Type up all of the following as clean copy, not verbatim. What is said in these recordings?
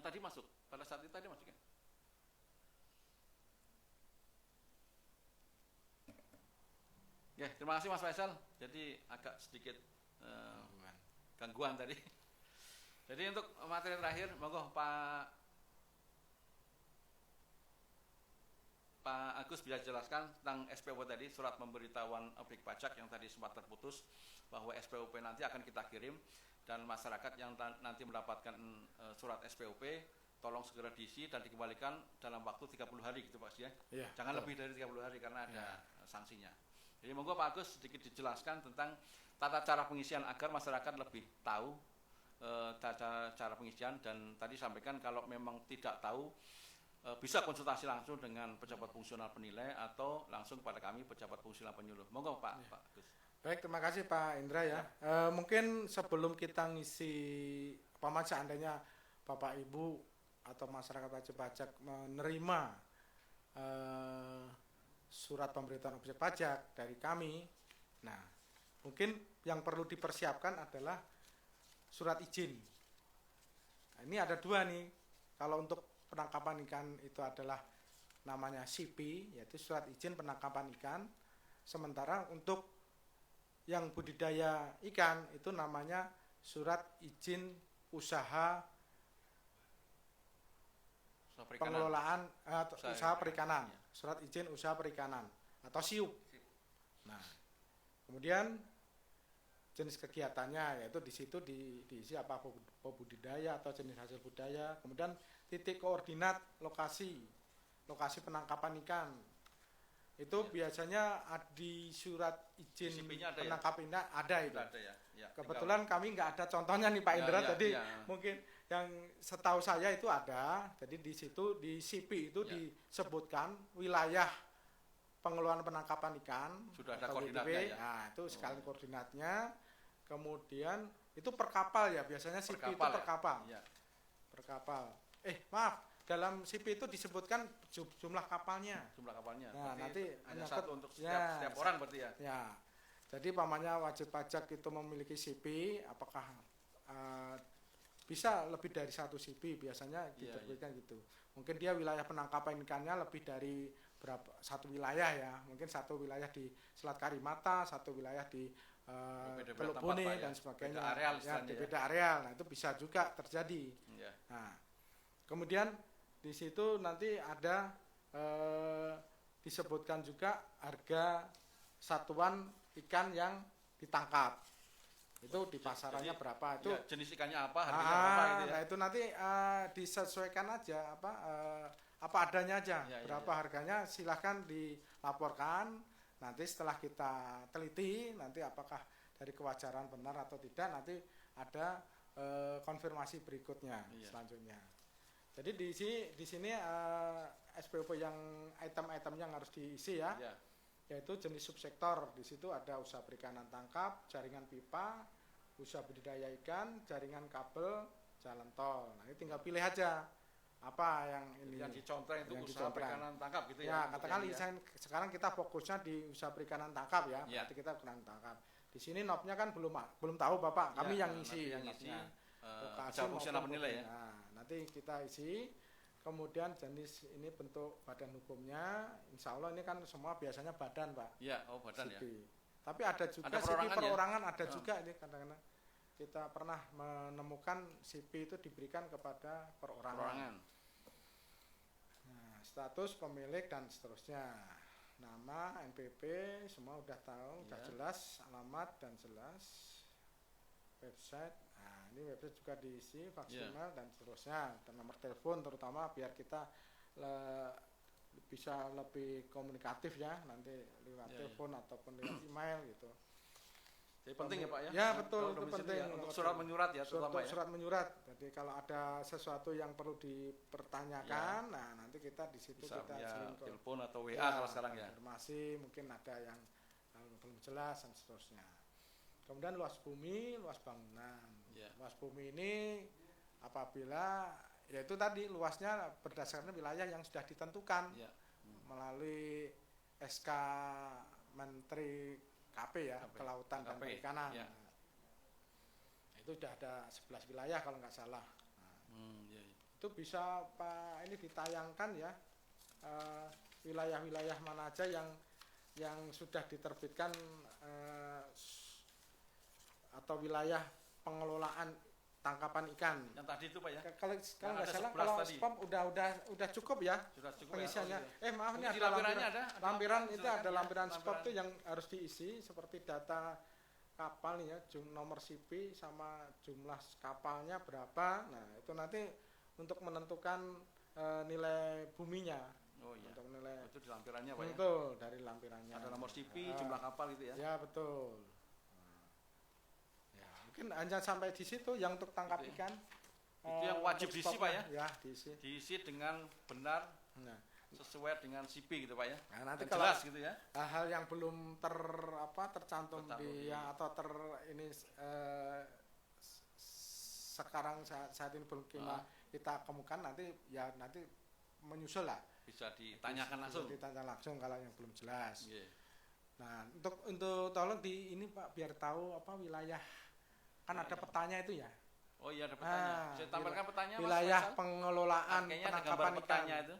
Yang tadi masuk, pada saat itu tadi masuk ya? Ya, terima kasih Mas Faisal. Jadi agak sedikit gangguan tadi. Jadi untuk materi terakhir, monggo Pak Agus bisa jelaskan tentang SPOP tadi, surat pemberitahuan objek pajak yang tadi sempat terputus, bahwa SPOP nanti akan kita kirim dan masyarakat yang nanti mendapatkan surat SPOP tolong segera diisi dan dikembalikan dalam waktu 30 hari gitu Pak ya. Iya, Jangan lebih dari 30 hari karena ada sanksinya. Jadi monggo Pak Agus sedikit dijelaskan tentang tata cara pengisian agar masyarakat lebih tahu tata cara pengisian, dan tadi sampaikan kalau memang tidak tahu bisa konsultasi langsung dengan pejabat fungsional penilai atau langsung kepada kami pejabat fungsional penyuluh. Monggo Pak Agus. Baik, terima kasih Pak Indra ya. Mungkin sebelum kita ngisi paman seandainya Bapak Ibu atau masyarakat wajib pajak menerima surat pemberitahuan objek pajak dari kami, nah mungkin yang perlu dipersiapkan adalah surat izin. Nah, ini ada dua nih. Kalau untuk penangkapan ikan itu adalah namanya CP, yaitu surat izin penangkapan ikan. Sementara untuk yang budidaya ikan itu namanya surat izin usaha pengelolaan usaha perikanan, surat izin usaha perikanan atau SIUP. Nah, kemudian jenis kegiatannya yaitu di situ diisi apa budidaya atau jenis hasil budidaya, kemudian titik koordinat lokasi penangkapan ikan. Itu biasanya di surat izin penangkapan ikan ada itu. Ada ya. Kebetulan kami nggak ada contohnya nih Pak Indra, jadi mungkin yang setahu saya itu ada. Jadi di situ di CP itu disebutkan wilayah pengelolaan penangkapan ikan. Sudah ada koordinatnya ya. Nah, itu sekalian koordinatnya. Kemudian itu per kapal ya, biasanya CP itu per kapal. Ya. Per kapal. Maaf, dalam CP itu disebutkan jumlah kapalnya. Jumlah kapalnya. Nah, nanti hanya satu untuk setiap orang berarti ya. Ya. Jadi pamannya wajib pajak itu memiliki CP, apakah bisa lebih dari satu CP, biasanya diterbitkan gitu. Mungkin dia wilayah penangkapan ikannya lebih dari satu wilayah ya, mungkin satu wilayah di Selat Karimata, satu wilayah di Teluk Bone dan sebagainya. Beda areal beda areal. Nah, itu bisa juga terjadi. Ya. Nah, kemudian di situ nanti ada disebutkan juga harga satuan ikan yang ditangkap. Itu di pasarannya berapa itu? Ya, jenis ikannya apa, harganya berapa itu ya. Nah, itu nanti disesuaikan aja apa adanya aja. Berapa harganya silahkan dilaporkan. Nanti setelah kita teliti nanti apakah dari kewajaran benar atau tidak, nanti ada konfirmasi berikutnya selanjutnya. Jadi di sini SPOP yang item-item yang harus diisi ya. Yaitu jenis subsektor. Di situ ada usaha perikanan tangkap, jaringan pipa, usaha budidaya ikan, jaringan kabel, jalan tol. Nah, ini tinggal pilih aja apa yang ini. Yang dicontoh itu usaha perikanan tangkap gitu ya. Ya, katakan sekarang kita fokusnya di usaha perikanan tangkap ya. Berarti kita perikanan tangkap. Di sini nopnya kan belum tahu Bapak, kami yang isi. Yang isi fungsional penilai ya. Nah, nanti kita isi. Kemudian jenis ini bentuk badan hukumnya, insya Allah ini kan semua biasanya badan Pak. Iya, badan CP. Ya. Tapi ada juga CP perorangan ada juga ini kadang-kadang kita pernah menemukan CP itu diberikan kepada perorangan. Nah, status pemilik dan seterusnya, nama, NPP, semua udah tahu, udah jelas, alamat dan jelas, website. Nah, ini website juga diisi, fax email dan seterusnya, dan nomor telepon terutama biar kita bisa lebih komunikatif ya, nanti lewat telepon ataupun lewat email gitu. Jadi penting ya Pak ya? Ya betul, itu penting. Ya, untuk surat menyurat ya terutama ya. Surat menyurat. Jadi kalau ada sesuatu yang perlu dipertanyakan, nah nanti kita di situ bisa kita telepon atau WA kalau sekarang ya. Informasi mungkin ada yang belum jelas dan seterusnya. Kemudian luas bumi, luas bangunan. Luas bumi ini apabila yaitu tadi luasnya berdasarkan wilayah yang sudah ditentukan melalui SK Menteri KP ya, Kelautan dan Perikanan. Ya. Itu sudah ada 11 wilayah kalau nggak salah. Nah, itu bisa Pak ini ditayangkan ya, wilayah-wilayah mana aja yang sudah diterbitkan atau wilayah pengelolaan tangkapan ikan. Yang tadi itu Pak ya. Kalau nggak salah kalau SPOP udah cukup ya. Sudah cukup pengisiannya. Ya? Maaf ini ada lampirannya lampiran itu ada lampiran SPOP itu yang harus diisi seperti data kapal nih ya, nomor CP sama jumlah kapalnya berapa. Nah, itu nanti untuk menentukan nilai buminya. Oh iya. Untuk nilai itu di lampirannya Pak ya. Betul, dari lampirannya. Ada nomor CP, jumlah kapal gitu ya. Ya, betul. Mungkin hanya sampai di situ yang untuk tangkap gitu ya. ikan. Itu yang wajib diisi Pak ya? Ya, diisi. Diisi dengan benar, sesuai dengan CP gitu Pak ya. Nah, nanti kalau jelas gitu ya. Hal yang belum tercantum di ya, atau ini sekarang saat ini belum kita kemukakan, nanti menyusul lah. Bisa ditanyakan langsung. Ditanyakan langsung kalau yang belum jelas. Yeah. Nah, untuk tolong di ini Pak biar tahu apa wilayah. Kan ada petanya itu ya. Oh iya ada petanya. Saya tampilkan petanya Mas. Wilayah pengelolaan penangkapan petanya itu.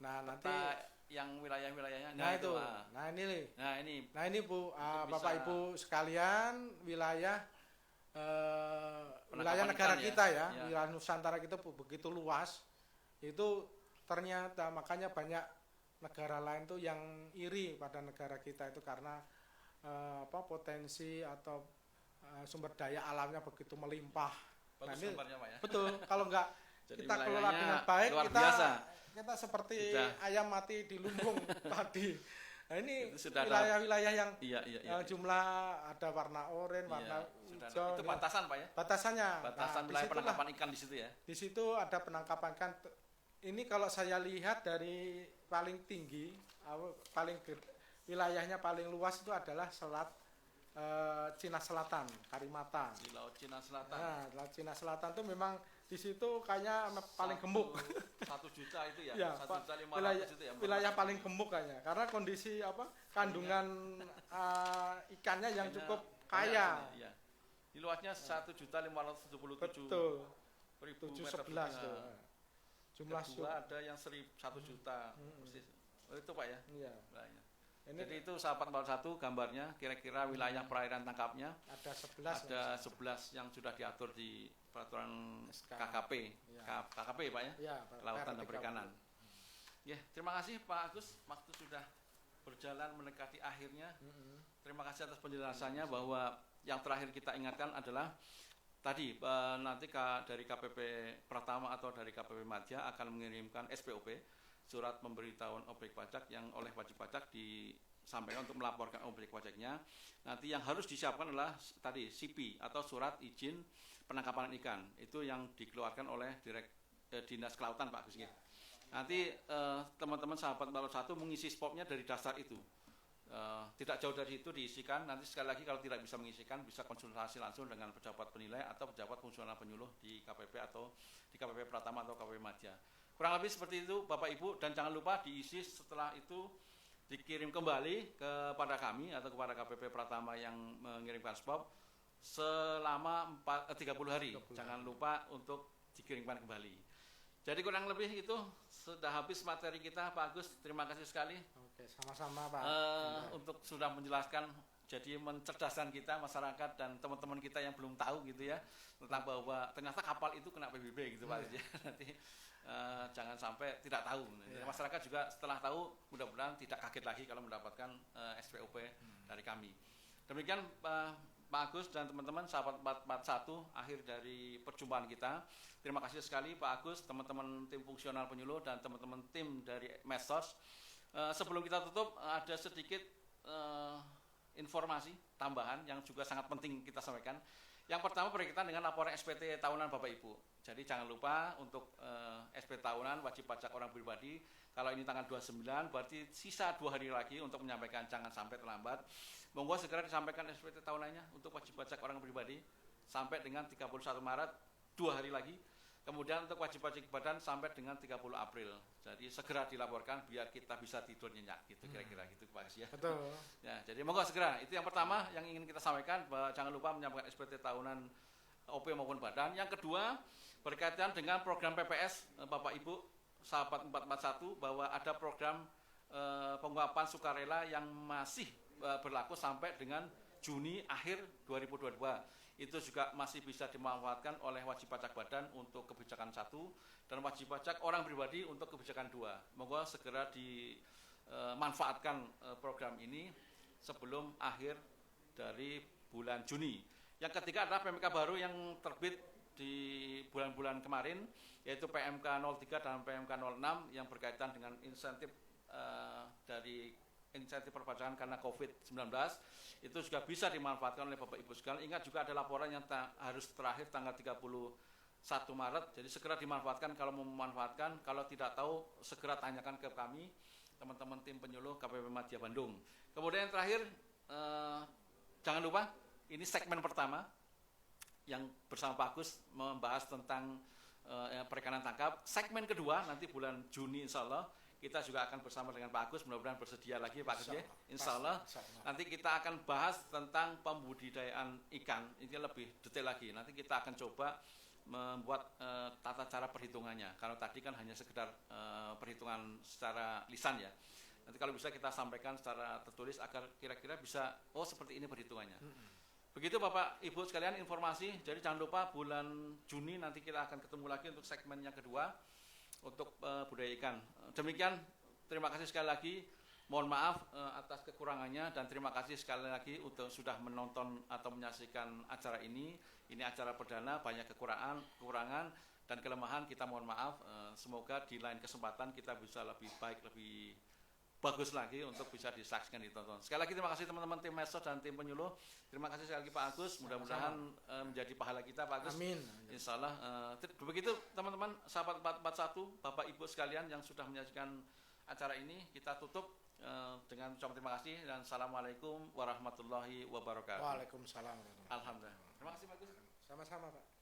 Nah, nanti yang wilayah-wilayahnya. Nah, itu. Nah, ini nih. Nah, ini Bu, Bapak Ibu sekalian, wilayah negara kita ya, wilayah Nusantara kita begitu luas. Itu ternyata makanya banyak negara lain tuh yang iri pada negara kita itu karena potensi atau sumber daya alamnya begitu melimpah. Bagus sumbernya Pak ya. Betul, kalau enggak kita kelola dengan baik kita seperti ayam mati di lumbung tadi. Nah, ini wilayah-wilayah yang jumlah ada warna oranye, warna hijau. Itu batasan Pak ya? Batasannya. Batasan wilayah penangkapan ikan di situ ya? Di situ ada penangkapan ikan. Ini kalau saya lihat dari paling tinggi, wilayahnya paling luas itu adalah Selat Cina Selatan, Karimata. Di Laut Cina Selatan. Nah, Laut Cina Selatan itu memang di situ kayaknya paling gemuk. 1 juta itu ya? 1.500.000 itu ya? Wilayah paling gemuk kayaknya, karena kondisi kandungan ikannya yang cukup kaya. Iya. Di luasnya 1.577.000 711 tuh. Jumlah kedua ada yang 1 juta persis. Itu Pak ya? Iya. Jadi itu sahabat 41 gambarnya kira-kira wilayah perairan tangkapnya ada 11. Ada 11 yang sudah diatur di peraturan KKP. Ya. KKP Pak ya? Ya, Kelautan dan Perikanan. Ya, terima kasih Pak Agus. Waktu sudah berjalan mendekati akhirnya. Terima kasih atas penjelasannya bahwa yang terakhir kita ingatkan adalah tadi nanti dari KPP Pratama atau dari KPP Madya akan mengirimkan SPOP, surat pemberitahuan objek pajak yang oleh wajib pajak disampaikan untuk melaporkan objek pajaknya. Nanti yang harus disiapkan adalah tadi CP atau surat izin penangkapan ikan. Itu yang dikeluarkan oleh Dinas Kelautan Pak Gus. Nanti teman-teman sahabat 41 mengisi SPOP-nya dari dasar itu. Tidak jauh dari itu diisikan. Nanti sekali lagi kalau tidak bisa mengisikan bisa konsultasi langsung dengan pejabat penilai atau pejabat fungsional penyuluh di KPP atau di KPP Pratama atau KPP Madya. Kurang lebih seperti itu Bapak Ibu, dan jangan lupa diisi setelah itu dikirim kembali kepada kami atau kepada KPP Pratama yang mengirimkan SPOP selama 30 hari. Jangan lupa untuk dikirimkan kembali. Jadi kurang lebih itu sudah habis materi kita Pak Agus. Terima kasih sekali. Oke, sama-sama Pak. Untuk sudah menjelaskan, jadi mencerdaskan kita masyarakat dan teman-teman kita yang belum tahu gitu ya tentang bahwa ternyata kapal itu kena PBB gitu Pak. Nanti jangan sampai tidak tahu. Masyarakat juga setelah tahu mudah-mudahan tidak kaget lagi kalau mendapatkan SPOP dari kami. Demikian Pak Agus dan teman-teman sahabat 441, akhir dari perjumpaan kita. Terima kasih sekali Pak Agus, teman-teman tim fungsional penyuluh dan teman-teman tim dari Medsos. Sebelum kita tutup ada sedikit informasi tambahan yang juga sangat penting kita sampaikan. Yang pertama berkaitan dengan laporan SPT tahunan Bapak Ibu. Jadi jangan lupa untuk SPT tahunan wajib pajak orang pribadi. Kalau ini tanggal 29 berarti sisa 2 hari lagi untuk menyampaikan, jangan sampai terlambat. Monggo segera disampaikan SPT tahunannya untuk wajib pajak orang pribadi sampai dengan 31 Maret 2 hari lagi. Kemudian untuk wajib pajak badan sampai dengan 30 April. Jadi segera dilaporkan biar kita bisa tidur nyenyak gitu kira-kira gitu Pak Gus ya. Betul. Ya, jadi monggo segera. Itu yang pertama yang ingin kita sampaikan, bahwa jangan lupa menyampaikan SPT tahunan OP maupun badan. Yang kedua, berkaitan dengan program PPS, Bapak Ibu, sahabat 441, bahwa ada program pengungkapan sukarela yang masih berlaku sampai dengan Juni akhir 2022. Itu juga masih bisa dimanfaatkan oleh wajib pajak badan untuk kebijakan 1 dan wajib pajak orang pribadi untuk kebijakan 2. Moga segera dimanfaatkan program ini sebelum akhir dari bulan Juni. Yang ketiga adalah PMK baru yang terbit di bulan-bulan kemarin, yaitu PMK 03 dan PMK 06 yang berkaitan dengan insentif dari insentif perpajakan karena COVID-19. Itu juga bisa dimanfaatkan oleh Bapak Ibu sekalian. Ingat juga ada laporan yang harus terakhir tanggal 31 Maret, jadi segera dimanfaatkan kalau mau memanfaatkan. Kalau tidak tahu, segera tanyakan ke kami, teman-teman tim penyuluh KPP Madya Bandung. Kemudian yang terakhir, jangan lupa, ini segmen pertama yang bersama Pak Agus membahas tentang perikanan tangkap. Segmen kedua nanti bulan Juni insya Allah kita juga akan bersama dengan Pak Agus, mudah-mudahan bersedia lagi Pak Agus ya. Insya Allah nanti kita akan bahas tentang pembudidayaan ikan, ini lebih detail lagi. Nanti kita akan coba membuat tata cara perhitungannya. Kalau tadi kan hanya sekedar perhitungan secara lisan ya. Nanti kalau bisa kita sampaikan secara tertulis agar kira-kira bisa, oh seperti ini perhitungannya. Begitu Bapak Ibu sekalian informasi. Jadi jangan lupa bulan Juni nanti kita akan ketemu lagi untuk segmen yang kedua untuk budaya ikan. Demikian, terima kasih sekali lagi. Mohon maaf atas kekurangannya dan terima kasih sekali lagi untuk sudah menonton atau menyaksikan acara ini. Ini acara perdana, banyak kekurangan dan kelemahan, kita mohon maaf. Semoga di lain kesempatan kita bisa lebih baik, lebih bagus lagi untuk bisa disaksikan, ditonton. Sekali lagi terima kasih teman-teman tim medsos dan tim penyuluh. Terima kasih sekali lagi Pak Agus. Mudah-mudahan menjadi pahala kita Pak Agus. Amin. Insya Allah. Begitu teman-teman sahabat 441, Bapak Ibu sekalian yang sudah menyaksikan acara ini, kita tutup dengan ucapan terima kasih dan assalamualaikum warahmatullahi wabarakatuh. Waalaikumsalam. Alhamdulillah. Terima kasih Pak Agus. Sama-sama Pak.